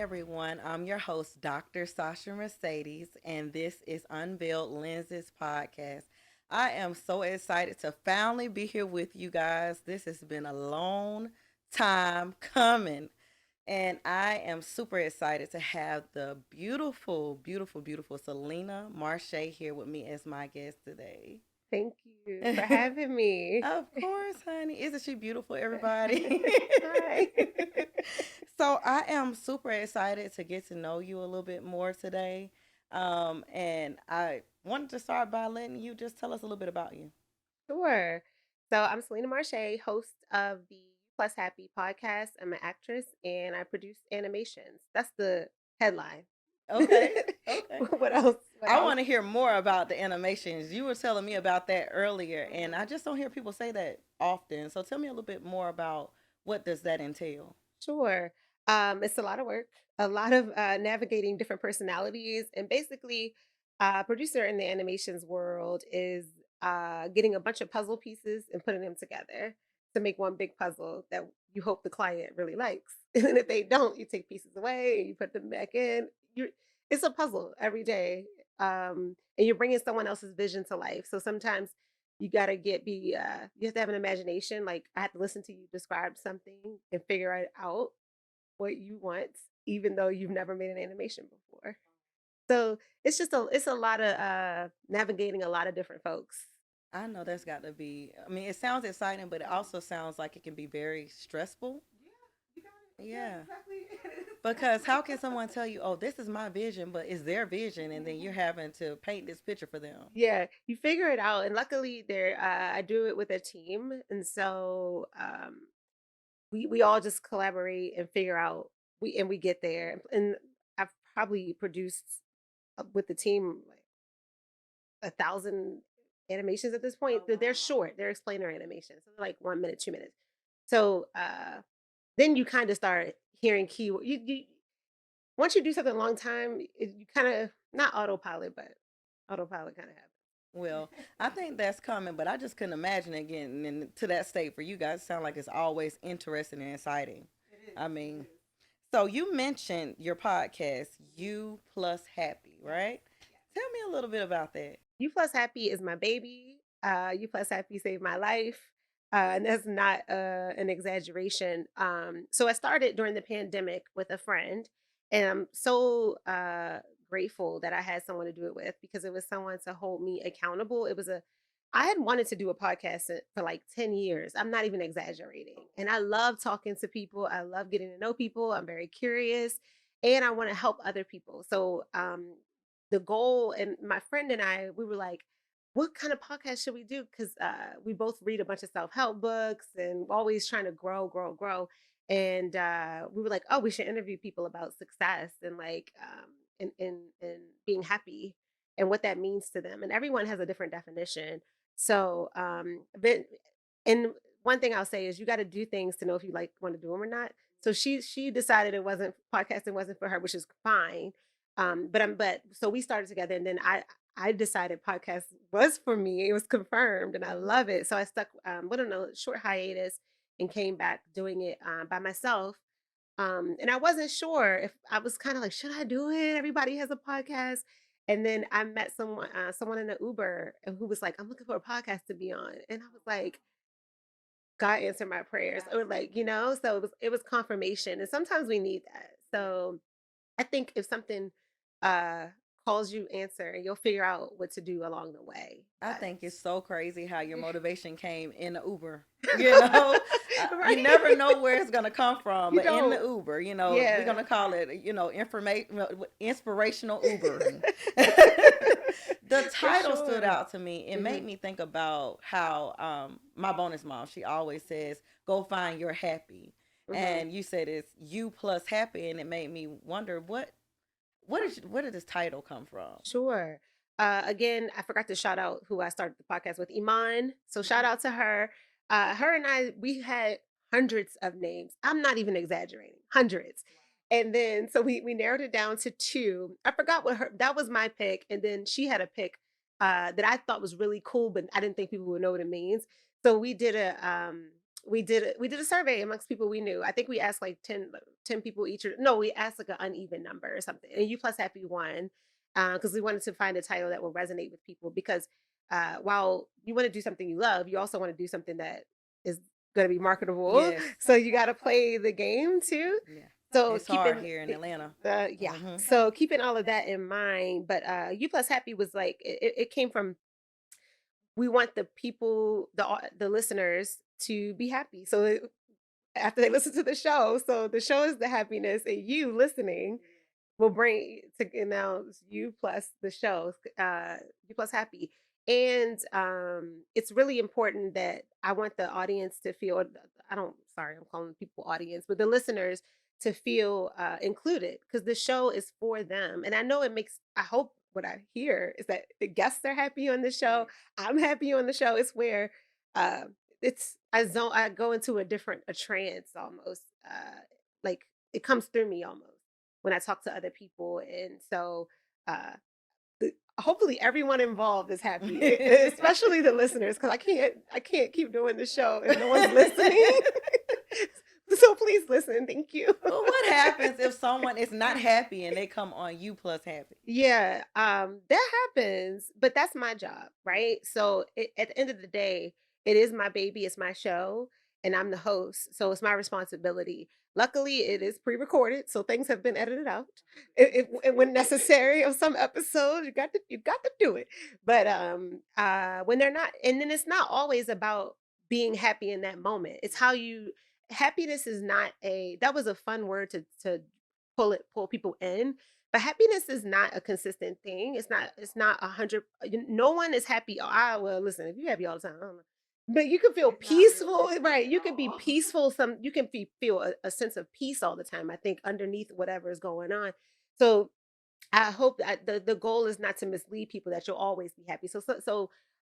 everyone. I'm your host, Dr. Sasha Mercedes, and this is Unveiled Lenses podcast. I am so excited to finally be here with you guys. This has been a long time coming, and I am super excited to have the beautiful Selena Marche here with me as my guest today. Thank you for having me. Of course, honey. Isn't she beautiful, everybody? Hi. So I am super excited to get to know you a little bit more today. And I wanted to start by letting you just tell us a little bit about you. Sure. So I'm Selena Marche, host of the Plus Happy podcast. I'm an actress and I produce animations. That's the headline. Okay. Okay. What else? What I else? want to hear more about the animations. You were telling me about that earlier, and I just don't hear people say that often. So tell me a little bit more about what does that entail? Sure. It's a lot of work, a lot of navigating different personalities, and basically, producer in the animations world is getting a bunch of puzzle pieces and putting them together to make one big puzzle that you hope the client really likes. And if they don't, you take pieces away and you put them back in. It's a puzzle every day, and you're bringing someone else's vision to life. So sometimes you gotta you have to have an imagination. Like I have to listen to you describe something and figure it out what you want, even though you've never made an animation before. So it's a lot of navigating a lot of different folks. I know that's got to be, I mean, it sounds exciting, but it also sounds like it can be very stressful. Yeah, you got it. Yeah, Yeah. exactly. Because how can someone tell you, oh, this is my vision, but it's their vision, and then you're having to paint this picture for them? Yeah, you figure it out, and luckily there, I do it with a team, and so we all just collaborate and figure out we get there, and I've probably produced with the team like 1,000 animations at this point. They're short. They're explainer animations. So they're like 1 minute, 2 minutes. So then you kind of start hearing keyword. You once you do something a long time, you kind of not autopilot, but autopilot kind of happens. Well, I think that's coming, but I just couldn't imagine it getting into that state for you guys. It sounds like it's always interesting and exciting. It is. I It mean, is. so you mentioned your podcast, You Plus Happy, Yes. right? Yes. Tell me a little bit about that. U plus happy is my baby. U plus happy saved my life. And that's not an exaggeration. So I started during the pandemic with a friend, and I'm so grateful that I had someone to do it with because it was someone to hold me accountable. I had wanted to do a podcast for like 10 years. I'm not even exaggerating. And I love talking to people. I love getting to know people. I'm very curious and I want to help other people. So the goal, and my friend and I, we were like, what kind of podcast should we do? Because we both read a bunch of self-help books and always trying to grow. And we were like, oh, we should interview people about success and like and being happy and what that means to them. And everyone has a different definition. So but and one thing I'll say is you got to do things to know if you like want to do them or not. So she decided it wasn't podcasting wasn't for her, which is fine. But so we started together, and then I decided podcast was for me. It was confirmed, and I love it. So I stuck with a short hiatus and came back doing it by myself. And I wasn't sure if I was kind of like, should I do it? Everybody has a podcast. And then I met someone in an Uber who was like, I'm looking for a podcast to be on. And I was like, God answered my prayers. Or like, so it was confirmation. And sometimes we need that. So I think if something uh calls you, answer, and you'll figure out what to do along the way. I But think it's so crazy how your motivation came in the Uber. You know, you right? never know where it's gonna come from, You but in the don't. Uber, we're Yeah. gonna call it, information, inspirational Ubering. The For title stood sure. out to me. It made Mhm. me think about how my bonus mom, she always says, "Go find your happy," Mhm. and you said it's you plus happy, and it made me wonder where did this title come from? Sure. Again, I forgot to shout out who I started the podcast with, Iman. So shout out to her. Her and I, we had hundreds of names. I'm not even exaggerating, hundreds. And then so we narrowed it down to two. I forgot what her that was my pick, and then she had a pick that I thought was really cool, but I didn't think people would know what it means. So we did we did a survey amongst people we knew. I think we asked like 10 people each. No, we asked like an uneven number or something. And You Plus Happy won because we wanted to find a title that will resonate with people. Because while you want to do something you love, you also want to do something that is going to be marketable. Yes. So you got to play the game too. Yeah. So It's hard keeping here in Atlanta. yeah, Hmm. so keeping all of that in mind. But You Plus Happy was like it came from, we want the people, the listeners to be happy. So after they listen to the show, so the show is the happiness, and you listening will bring to announce you plus the show, you plus happy. And it's really important that I want the audience to feel, I don't, sorry, I'm calling people audience, but the listeners to feel included, because the show is for them. And I know it makes, I hope what I hear is that the guests are happy on the show. I'm happy on the show. It's where uh, I go into a trance almost, like it comes through me almost when I talk to other people. And so uh, hopefully everyone involved is happy, especially the listeners, because I can't keep doing the show if no one's listening. So please listen. Thank you. Well, what happens if someone is not happy and they come on You Plus Happy? Yeah, that happens, but that's my job, right? So at the end of the day, it is my baby, it's my show, and I'm the host, so it's my responsibility. Luckily, it is pre-recorded, so things have been edited out. When necessary, of some episodes, you got to do it. But when they're not, and then it's not always about being happy in that moment. It's how you happiness is not a, that was a fun word to pull people in, but happiness is not a consistent thing. It's not 100. No one is happy. Oh, well, listen, if you happy all the time, I don't know. But you can feel peaceful, right? You can be peaceful. You can feel a sense of peace all the time, I think, underneath whatever is going on. So I hope that the goal is not to mislead people that you'll always be happy.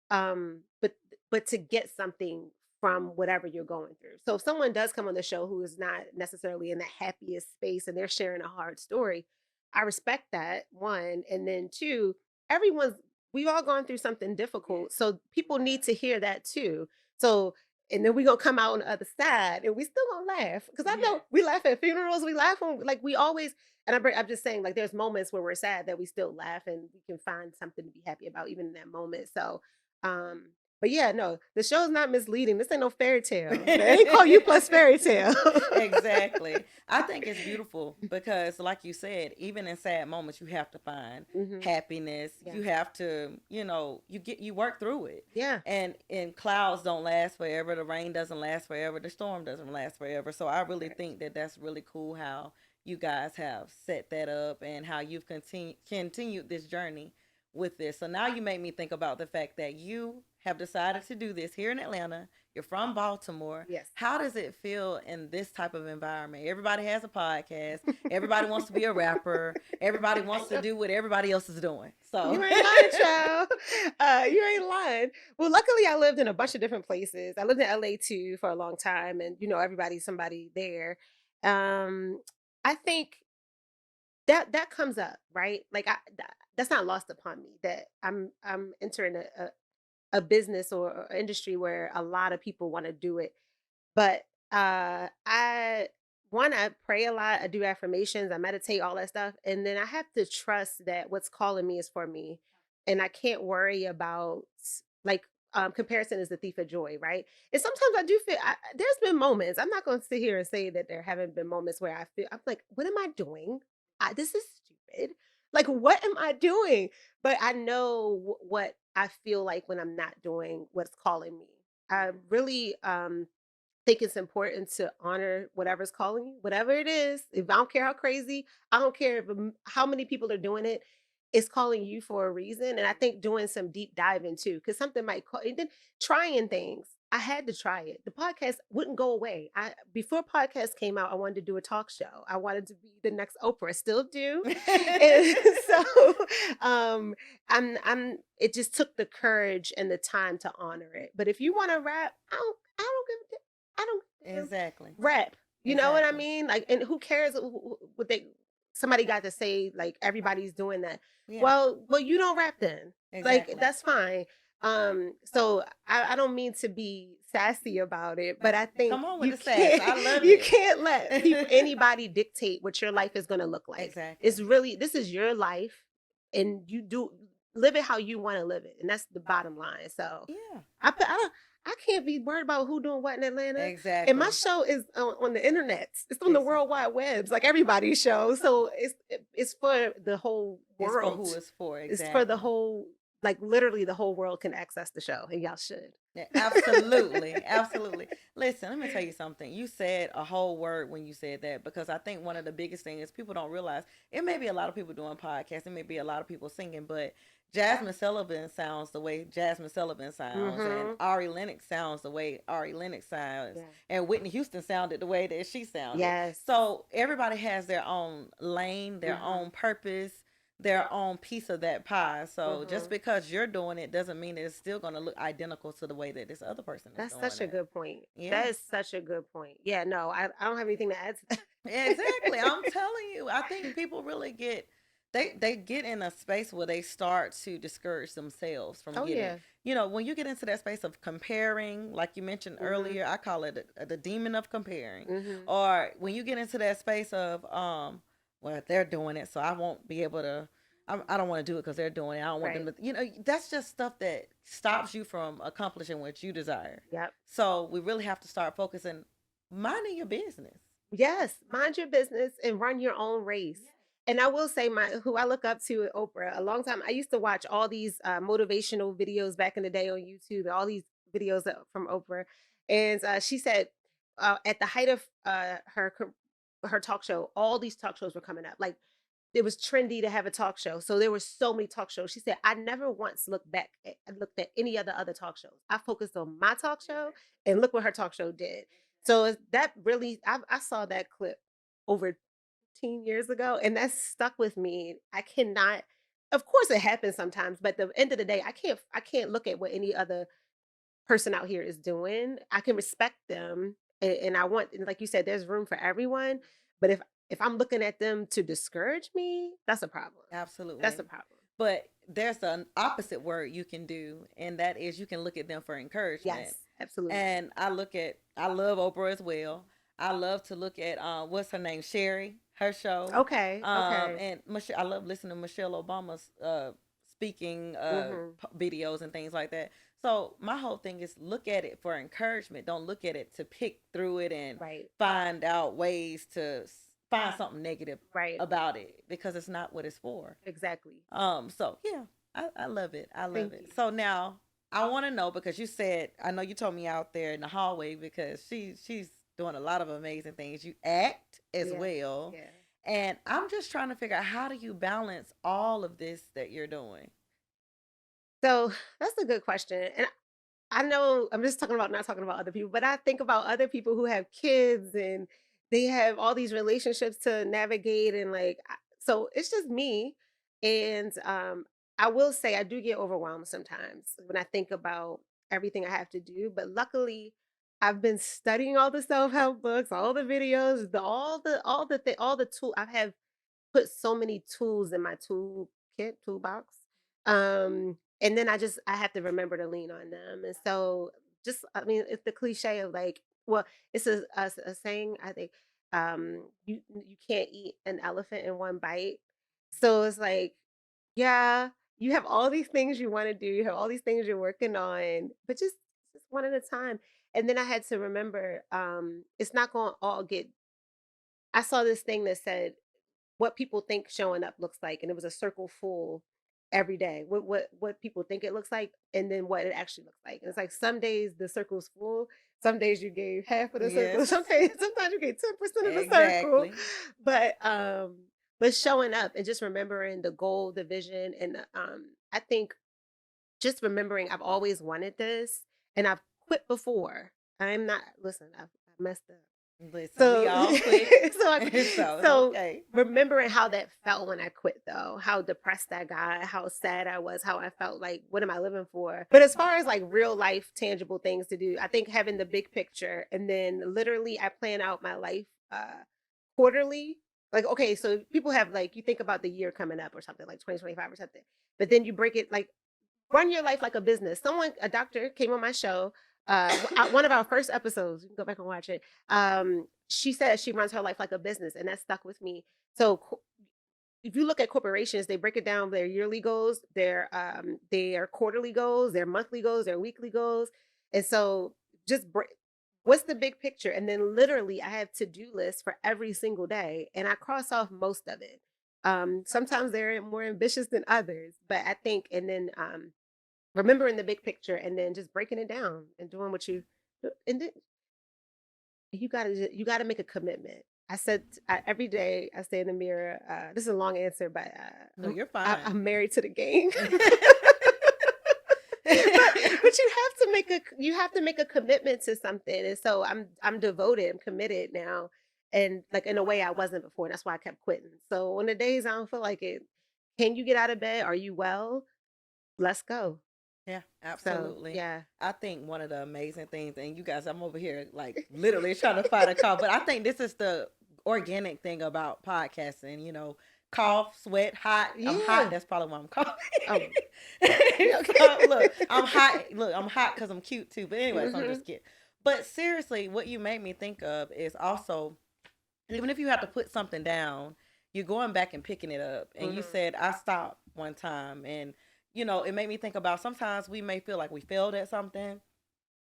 But to get something from whatever you're going through. So if someone does come on the show who is not necessarily in the happiest space and they're sharing a hard story, I respect that, one, and then two, everyone's we've all gone through something difficult. So people need to hear that too. So and then we're gonna come out on the other side and we still gonna laugh. Because I know we laugh at funerals, we laugh when like we always, and I'm just saying, like, there's moments where we're sad that we still laugh and we can find something to be happy about even in that moment. So, um, but yeah, no, the show's not misleading. This ain't no fairy tale. They ain't call you plus fairy tale. Exactly. I think it's beautiful because, like you said, even in sad moments, you have to find Hmm. happiness. Yeah. You have to, you work through it. Yeah. And clouds don't last forever. The rain doesn't last forever. The storm doesn't last forever. So I really Right. think that that's really cool how you guys have set that up and how you've continued this journey with this. So now you make me think about the fact that you have decided to do this here in Atlanta. You're from Baltimore. Yes. How does it feel in this type of environment? Everybody has a podcast. Everybody wants to be a rapper. Everybody wants to do what everybody else is doing. So You ain't lying, child. You ain't lying. Well, luckily, I lived in a bunch of different places. I lived in LA too for a long time, and everybody's somebody there. Um, I think that comes up, right? Like that's not lost upon me that I'm entering a business or industry where a lot of people want to do it. But I pray a lot, I do affirmations, I meditate, all that stuff. And then I have to trust that what's calling me is for me. And I can't worry about like comparison is the thief of joy, right? And sometimes I do feel there's been moments. I'm not going to sit here and say that there haven't been moments where I feel I'm like, what am I doing? This is stupid. Like, what am I doing? But I know what I feel like when I'm not doing what's calling me. I really think it's important to honor whatever's calling you, whatever it is. If I don't care how crazy, I don't care how many people are doing it. It's calling you for a reason, and I think doing some deep diving too, because something might call. And then trying things. I had to try it. The podcast wouldn't go away. I Before podcast came out, I wanted to do a talk show. I wanted to be the next Oprah. I still do, and so I'm. It just took the courage and the time to honor it. But if you want to rap, I don't give a I don't damn exactly. rap. You know what I Exactly. mean? Like, and who cares what they somebody got to say? Like everybody's doing that. Yeah. Well, you don't rap then. Like Exactly. that's fine. So I don't mean to be sassy about it, but I think Come on with you the sass. can't I love you it. can't let people anybody dictate what your life is gonna look like. It's Exactly. really this is your life and you do live it how you want to live it. And that's the bottom line. So Yeah. I can't be worried about who doing what in Atlanta. And my Exactly. show is on the internet. It's on the Exactly. World Wide Webs, like everybody's show. So it's for the whole It's for world. who it's for. It's for the Exactly. whole, like literally the whole world can access the show, and y'all should. Yeah, absolutely, absolutely. Listen, let me tell you something. You said a whole word when you said that because I think one of the biggest things is people don't realize it may be a lot of people doing podcasts, it may be a lot of people singing, but Jasmine Sullivan sounds the way Jasmine Sullivan sounds, and Mm-hmm. Ari Lennox sounds the way Ari Lennox sounds, Yeah. and Whitney Houston sounded the way that she sounded. Yes. So everybody has their own lane, their Mm-hmm. own purpose, their own piece of that pie. So just Mm-hmm. because you're doing it doesn't mean that it's still going to look identical to the way that this other person is That's doing such a it. good point. Yeah. That is such a good point. Yeah, no, I don't have anything to add to that. Exactly. I'm telling you, I think people really get they get in a space where they start to discourage themselves from Oh getting, yeah. when you get into that space of comparing, like you mentioned Mm-hmm. earlier, I call it the demon of comparing. Mm-hmm. Or when you get into that space of well, they're doing it, so I won't be able to, I don't want to do it because they're doing it. I don't want them Right. to, that's just stuff that stops you from accomplishing what you desire. Yep. So we really have to start focusing, minding your business. Yes, mind your business and run your own race. And I will say, my who I look up to at Oprah. A long time I used to watch all these motivational videos back in the day on YouTube. All these videos from Oprah, and she said at the height of her talk show, all these talk shows were coming up. Like it was trendy to have a talk show, so there were so many talk shows. She said, "I never once looked at any other talk shows. I focused on my talk show, and look what her talk show did." So that really, I saw that clip over 10 years ago, and that stuck with me. I cannot. Of course, it happens sometimes, but at the end of the day, I can't look at what any other person out here is doing. I can respect them, and I want, and like you said, there's room for everyone. But if I'm looking at them to discourage me, that's a problem. That's a Absolutely. problem. But there's an opposite word you can do, and that is you can look at them for encouragement. Yes, absolutely. And I love Oprah as well. I love to look at what's her name, Sherry, her show. Okay, okay. And Michelle, I love listening to Michelle Obama's speaking Mhm. videos and things like that. So my whole thing is look at it for encouragement. Don't look at it to pick through it and Right. find out ways to find something negative Right. about it because it's not what it's for. Exactly. So yeah, I love it. I love Thank it. you. So now I want to know because you said, I know you told me out there in the hallway because she's doing a lot of amazing things. You act as Yeah. well. Yeah. And I'm just trying to figure out how do you balance all of this that you're doing? So that's a good question. And I know I'm just talking about not talking about other people, but I think about other people who have kids and they have all these relationships to navigate and so it's just me. And I will say I do get overwhelmed sometimes when I think about everything I have to do, but luckily I've been studying all the self-help books, all the videos, all the tool I have put so many tools in my toolbox. And then I have to remember to lean on them. And so just I mean, it's the cliche of like, well, it's a saying, I think, you can't eat an elephant in one bite. So it's like, yeah, you have all these things you want to do, you have all these things you're working on, but just one at a time. And then I had to remember, it's not gonna all get I saw this thing that said what people think showing up looks like, and it was a circle full every day. What people think it looks like, and then what it actually looks like. And it's like some days the circle's full, some days you gave half of the circle, Yes, sometimes you gave 10% of the circle. exactly. But but showing up and just remembering the goal, the vision, and I think just remembering I've always wanted this and I've quit before. I'm not listen, I've messed up. Listen, we So all quit, so I so it's so okay. remembering how that felt when I quit though, how depressed I got, how sad I was, how I felt like what am I living for? But as far as like real life tangible things to do, I think having the big picture and then literally I plan out my life quarterly. Like okay, so people have like you think about the year coming up or something like 2025 or something. But then you break it like run your life like a business. A doctor came on my show. One of our first episodes, you can go back and watch it. She said she runs her life like a business, and that stuck with me. So if you look at corporations, they break it down their yearly goals, their quarterly goals, their monthly goals, their weekly goals. And so just what's the big picture? And then literally I have to-do lists for every single day and I cross off most of it. Sometimes they're more ambitious than others, but I think, and then remembering the big picture and then just breaking it down and doing what and then you gotta make a commitment. I said every day I stay in the mirror. This is a long answer, but No, you're I'm fine. married to the game. But you have to make a commitment to something, and so I'm devoted. I'm committed now, and like in a way I wasn't before. And that's why I kept quitting. So on the days I don't feel like it, can you get out of bed? Are you well? Let's go. Yeah, So absolutely. yeah, I think one of the amazing things, and you guys, I'm over here like literally trying to find a call, but I think this is the organic thing about podcasting. Cough, sweat, hot. I'm hot. yeah. That's probably why I'm coughing. Oh, So, look, I'm hot. Look, I'm hot because I'm cute too. But anyway, so I'm hmm just kidding. But seriously, what you made me think of is also, even if you have to put something down, you're going back and picking it up. And you hmm said, I stopped one time. And, it made me think about sometimes we may feel like we failed at something,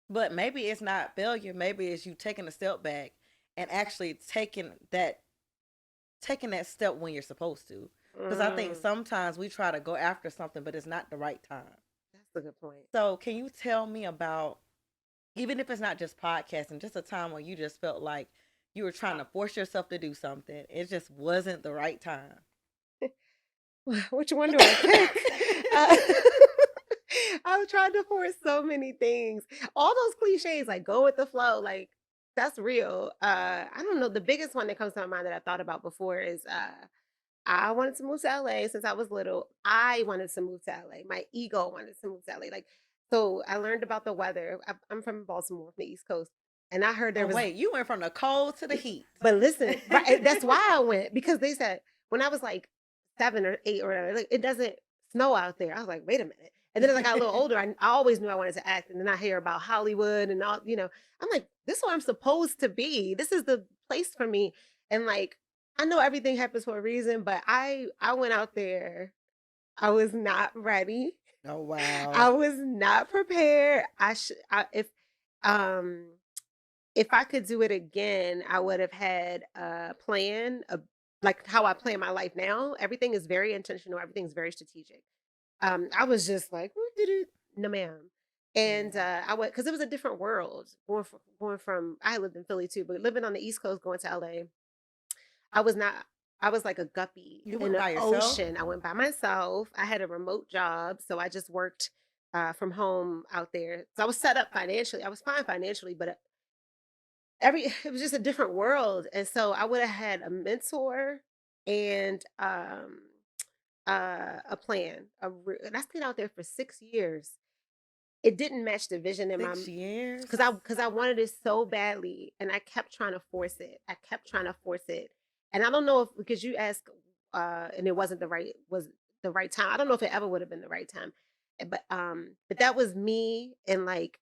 but maybe it's not failure. Maybe it's you taking a step back and actually taking that step when you're supposed to. Because I think mm, sometimes we try to go after something, but it's not the right time. that's a good point. So, can you tell me about, even if it's not just podcasting, just a time when you just felt like you were trying to force yourself to do something, it just wasn't the right time? Which one do I pick? Uh, I was trying to force so many things. All those cliches, like go with the flow, like that's real. I don't know. The biggest one that comes to my mind that I thought about before is I wanted to move to LA since I was little. I wanted to move to LA. My ego wanted to move to LA. Like, so I learned about the weather. I'm from Baltimore, from the East Coast, and I heard there Oh, was. wait, you went from the cold to the heat. But listen, right? That's why I went because they said when I was like 7 or 8 or whatever, like, it doesn't snow out there. I was like, wait a minute. And then as I got a little older, I always knew I wanted to act. And then I hear about Hollywood and all, I'm like, this is where I'm supposed to be. This is the place for me. And like, I know everything happens for a reason, but I went out there. I was not ready. Oh, I wow. was not prepared. Um if I could do it again, I would have had a plan, like how I plan my life now. Everything is very intentional. Everything's very strategic. I was just like, no, ma'am. And Yeah. I went because it was a different world. Going from I lived in Philly too, but living on the East Coast, going to LA, I was not. I was like a guppy You in went the by yourself? ocean. I went by myself. I had a remote job, so I just worked from home out there. So I was set up financially. I was fine financially, but every it was just a different world. And so I would have had a mentor and a plan. And I stayed out there for 6 years. It didn't match the vision in my 6 years? because I wanted it so badly and I kept trying to force it. I kept trying to force it. And I don't know if because you asked and it wasn't the right time. I don't know if it ever would have been the right time. But that was me and like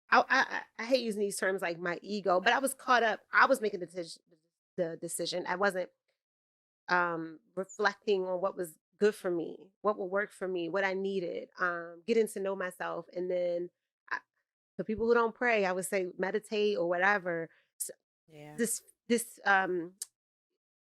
I hate using these terms like my ego, but I was caught up. I was making the decision. I wasn't reflecting on what was good for me, what would work for me, what I needed, getting to know myself. And then I, for people who don't pray, I would say meditate or whatever. So Yeah. this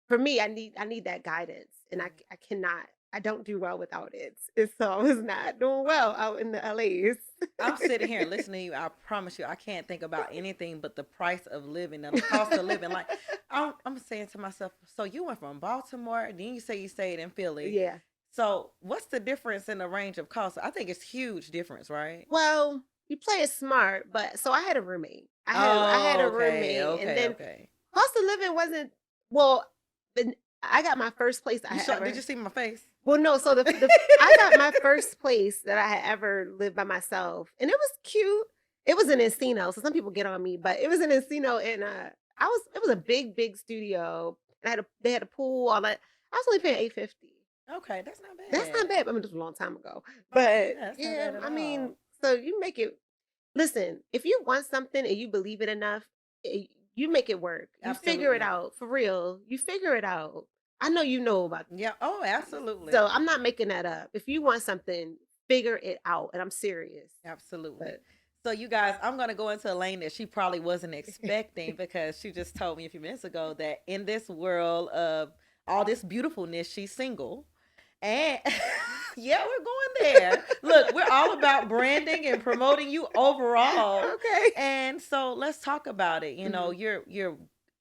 for me, I need that guidance, and Yeah. I cannot. I don't do well without it. And so I was not doing well out in the LAs. I'm sitting here listening to you. I promise you, I can't think about anything but the price of living and the cost of living. Like, I'm saying to myself, so you went from Baltimore, then you say you stayed in Philly. Yeah. So, what's the difference in the range of cost? I think it's huge difference, right? Well, you play it smart, but so I had a roommate. I had a Oh, okay, roommate, and okay, then okay. cost of living wasn't well. I got my first place I You had saw? Did ever. you see my face? Well, no. So the I got my first place that I had ever lived by myself, and it was cute. It was in Encino, so some people get on me, but it was in Encino, and it was a big studio. And they had a pool, all that. I was only paying $850. Okay, that's not That's not bad. bad. I mean, this was a long time ago. But Yeah, that's not yeah, bad at I mean, all. so you make it listen, if you want something and you believe it enough, you make it work. You figure it Absolutely. out for real. You figure it out. I know you know about Yeah. Oh, absolutely. so I'm not making that up. If you want something, figure it out. And I'm serious. Absolutely. But So, you guys, I'm going to go into a lane that she probably wasn't expecting because she just told me a few minutes ago that in this world of all this beautifulness, she's single. And yeah, we're going there. Look, we're all about branding and promoting you overall. okay. And so let's talk about it. You know, Mhm. you're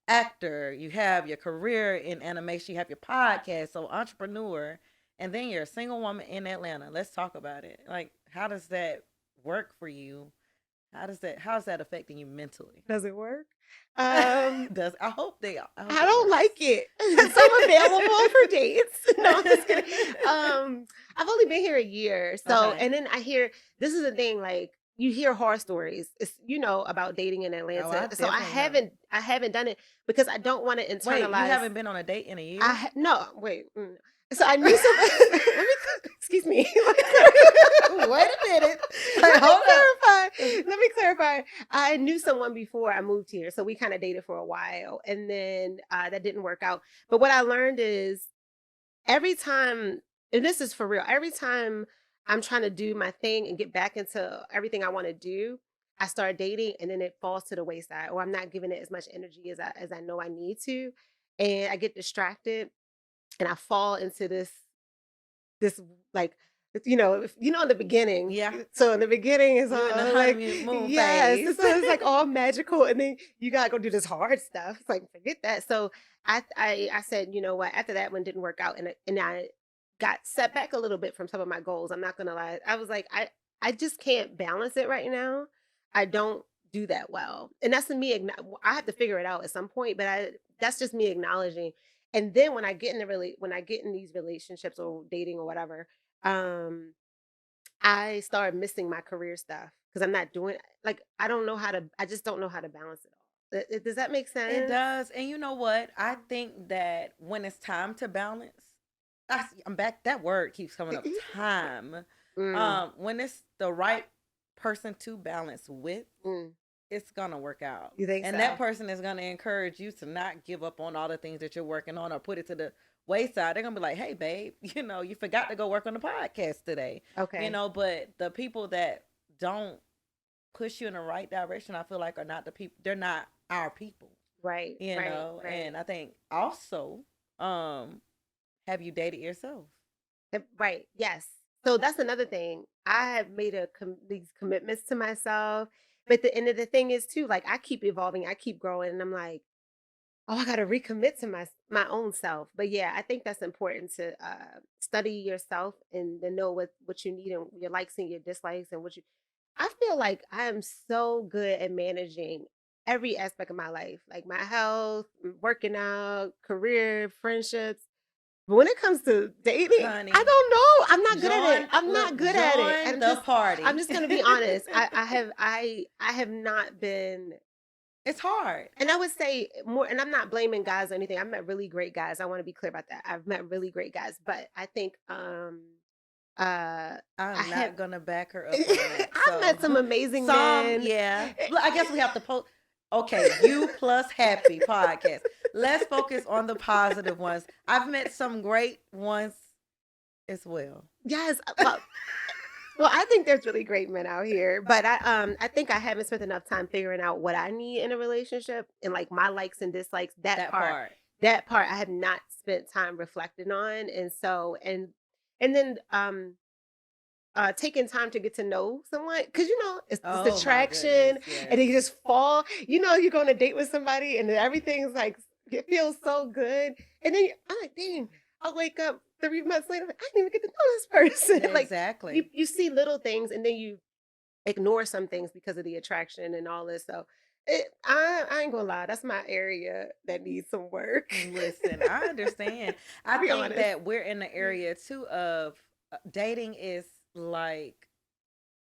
actor, you have your career in animation, you have your podcast, so entrepreneur, and then you're a single woman in Atlanta. Let's talk about it. Like, how does that work for you? How's that affecting you mentally? Does it work? Um, Does I hope I it don't works. like it. So I'm available for dates. No, I'm just kidding. I've only been here a year. So, Okay. and then I hear this is the thing, like you hear horror stories, it's, about dating in Oh, Atlanta. I So definitely know. I haven't done it because I don't want to Wait, you internalize. haven't been on a date in a year? No, wait. So I knew some. let me. Excuse me. Wait a minute. Like, Let me hold up. clarify. Let me clarify. I knew someone before I moved here, so we kind of dated for a while, and then that didn't work out. But what I learned is every time, and this is for real, every time I'm trying to do my thing and get back into everything I want to do, I start dating, and then it falls to the wayside, or I'm not giving it as much energy as I know I need to, and I get distracted, and I fall into this like in the beginning. Yeah. So in the beginning is You in the all like honeymoon yes, phase. so it's like all magical, and then you gotta go do this hard stuff. It's like forget that. So I said, you know what? After that one didn't work out, and I got set back a little bit from some of my goals. I'm not gonna lie. I was like I just can't balance it right now. I don't do that well, and that's me. I have to figure it out at some point, but I that's just me acknowledging. And then when I get in these relationships or dating or whatever, um, I start missing my career stuff because I'm not doing like I don't know how to. I just don't know how to balance it all. Does that make It sense? does. And you know what? I think that when it's time to balance, I'm back. That word keeps coming up. Time. Mm, When it's the right person to balance with, mm. it's gonna work out. You think And that so? person is gonna encourage you to not give up on all the things that you're working on or put it to the wayside. They're gonna be like, hey babe, you forgot to go work on the podcast today. Okay. But the people that don't push you in the right direction, I feel like are not the people, they're not our people. Right. Right. Right. And I think also, um, have you dated yourself? Right. Yes. So that's another thing. I have made these commitments to myself, but the end of the thing is too, like I keep evolving, I keep growing, and I'm like, oh, I got to recommit to my own self. But yeah, I think that's important to study yourself and to know what you need and your likes and your dislikes and what you. I feel like I am so good at managing every aspect of my life, like my health, working out, career, friendships. But when it comes to dating, I Honey, don't know. I'm not good at it. join I'm not look, good at it. join the I'm party. just gonna be honest. I have not been, It's hard. and I would say more, and I'm not blaming guys or anything. I've met really great guys. I want to be clear about that. I've met really great guys, but I think I I'm have not gonna back her up on that. I've So met some amazing some, men. yeah. Look, I guess we have to post. Okay, you plus happy podcast. Let's focus on the positive ones. I've met some great ones as well. Yes, well, I think there's really great men out here, but I think I haven't spent enough time figuring out what I need in a relationship and like my likes and dislikes. That part. That part I have not spent time reflecting on, and so and then taking time to get to know someone because it's Oh my goodness, attraction, yes. and then you just fall. You go on a date with somebody and then everything's like it feels so good, and then I'm like, dang, I'll wake up 3 months later, like, I didn't even get to know this Yeah, person. Like exactly. you see little things and then you ignore some things because of the attraction and all this. So I ain't gonna lie, that's my area that needs some work. Listen, I understand. I To be think honest. that we're in the area too of dating is like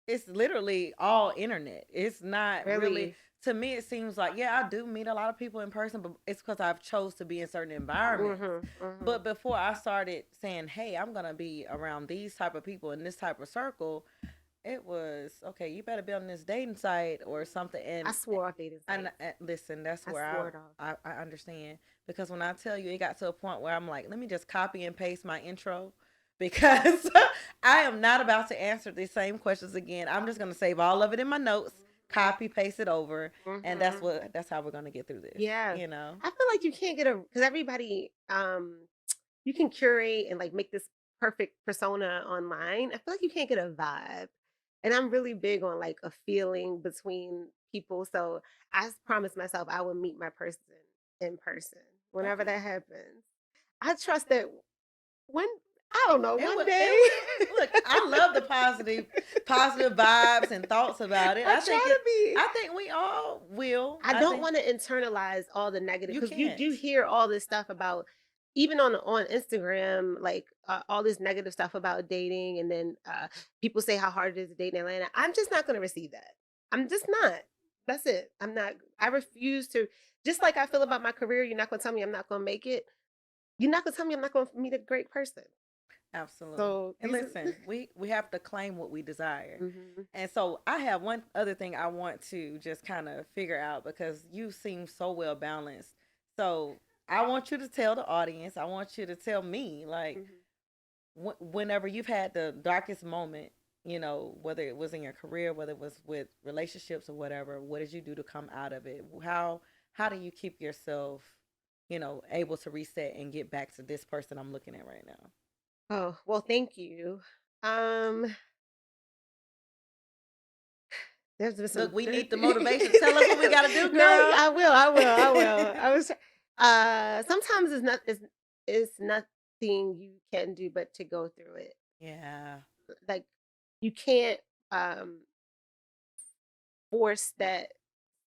it's literally all internet. It's not really, Really. to me it seems like, yeah, I do meet a lot of people in person, but it's because I've chose to be in certain environments. Mhm. Mhm. But before I started saying, hey, I'm gonna be around these type of people in this type of circle, it was okay, you better be on this dating site or something. I swore off dating And sites. listen, that's I where swore it off. I understand, because when I tell you, it got to a point where I'm like, let me just copy and paste my intro, because I am not about to answer these same questions again. I'm just gonna save all of it in my notes, copy paste it over, and Mhm. that's how we're gonna get through this. Yeah. You know, I feel like you can't get a because everybody you can curate and like make this perfect persona online. I feel like you can't get a vibe. And I'm really big on like a feeling between people. So I promised myself I would meet my person in person whenever okay. that happens. I trust that one, I don't know, one It day. will look. I love the positive vibes and thoughts about it. I try to be. I think we all will. I I don't think want to internalize all the negative you because you can't. do hear all this stuff about even on Instagram, like all this negative stuff about dating, and then people say how hard it is to date in Atlanta. I'm just not going to receive that. I'm just not. That's it. I'm not. I refuse to. Just like I feel about my career, you're not going to tell me I'm not going to make it. You're not going to tell me I'm not going to meet a great person. Absolutely. So And these are. listen, we have to claim what we desire. Mhm. And so I have one other thing I want to just kind of figure out, because you seem so well balanced. So I want you to tell the audience, I want you to tell me, like, Mhm. whenever you've had the darkest moment, whether it was in your career, whether it was with relationships or whatever, what did you do to come out of it? How do you keep yourself, able to reset and get back to this person I'm looking at right now? Oh well, thank you. Um, there's been some Look, we there need the motivation. Tell us what we got to do, No, girl. I will. I was sometimes it's nothing you can do but to go through it. Yeah, Like you can't um force that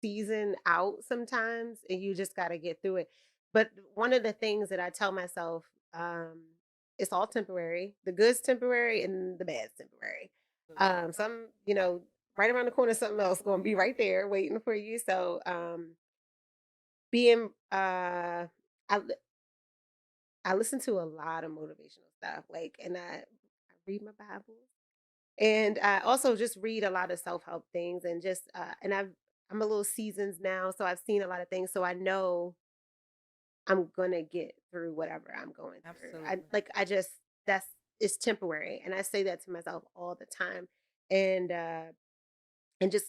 season out sometimes and you just got to get through it. But one of the things that I tell myself it's all temporary. The good's temporary and the bad's temporary. Some, right around the corner something else going to be right there waiting for you. So being I li- I listen to a lot of motivational stuff like and I read my Bible and I also just read a lot of self-help things and just and I'm a little seasoned now so I've seen a lot of things so I know I'm going to get through whatever I'm going through. absolutely. I just that's it's temporary and I say that to myself all the time and just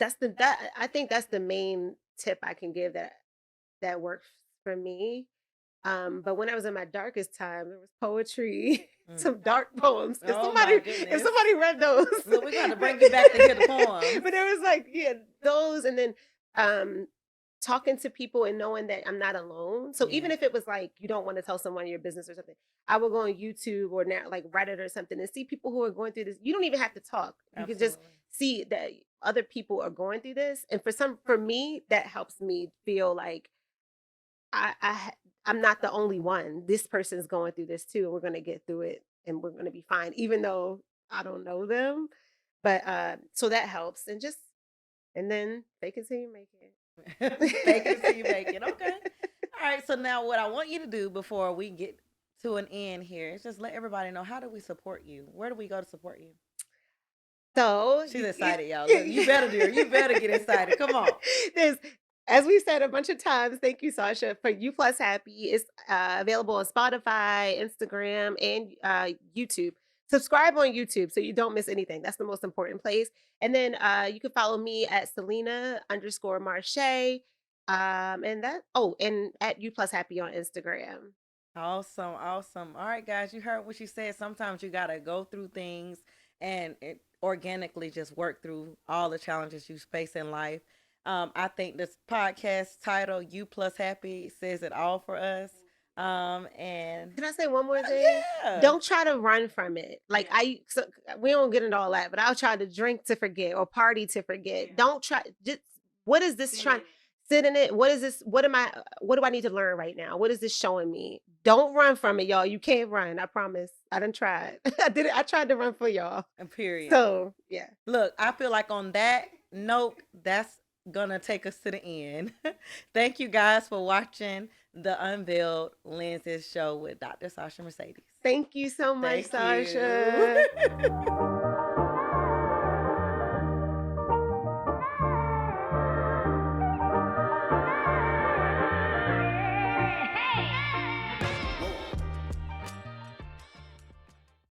that I think that's the main tip I can give that works for me. But when I was in my darkest time, there was poetry, Mm. some dark poems. Oh my If goodness. somebody read those, Look, we're going to bring you back to hear the poems. but there was like yeah those, and then um, talking to people and knowing that I'm not alone. So Yeah, even if it was like you don't want to tell someone your business or something, I will go on YouTube or now like Reddit or something and see people who are going through this. You don't even have to talk. You can just absolutely. see that other people are going through this, and for me that helps me feel like I, I ha- I'm not the only one. This person's going through this too, and we're gonna get through it, and we're gonna be fine, even though I don't know them. But so that helps, and then fake it till you make Fake it until you it. make it. Okay. All right. So now, what I want you to do before we get to an end here is just let everybody know, how do we support you? Where do we go to support you? So She's excited, y'all. Look, you better do it. You better get excited. Come on. there's as we said a bunch of times, thank you, Sasha, for You Plus Happy. It's available on Spotify, Instagram, and YouTube. Subscribe on YouTube so you don't miss anything. That's the most important place. And then you can follow me at Selena underscore Marche. And at You Plus Happy on Instagram. Awesome, awesome. All right, guys, you heard what she said. Sometimes you gotta go through things and it organically just work through all the challenges you face in life. I think this podcast title, "You Plus Happy," says it all for us. And Can I say one more thing? yeah, Don't try to run from it. Like we don't get into all that, but I'll try to drink to forget or party to forget. Don't try. Just what is this trying? Sit in it. What is this? What do I need to learn right now? What is this showing me? Don't run from it, y'all. You can't run. I promise. I done tried. I did it. I tried to run for y'all. And period. So yeah. Look, I feel like on that note, that's gonna take us to the end. Thank you guys for watching the Unveiled Lenses show with Dr. Sasha Mercedes. Thank you so much, Thank you. Sasha.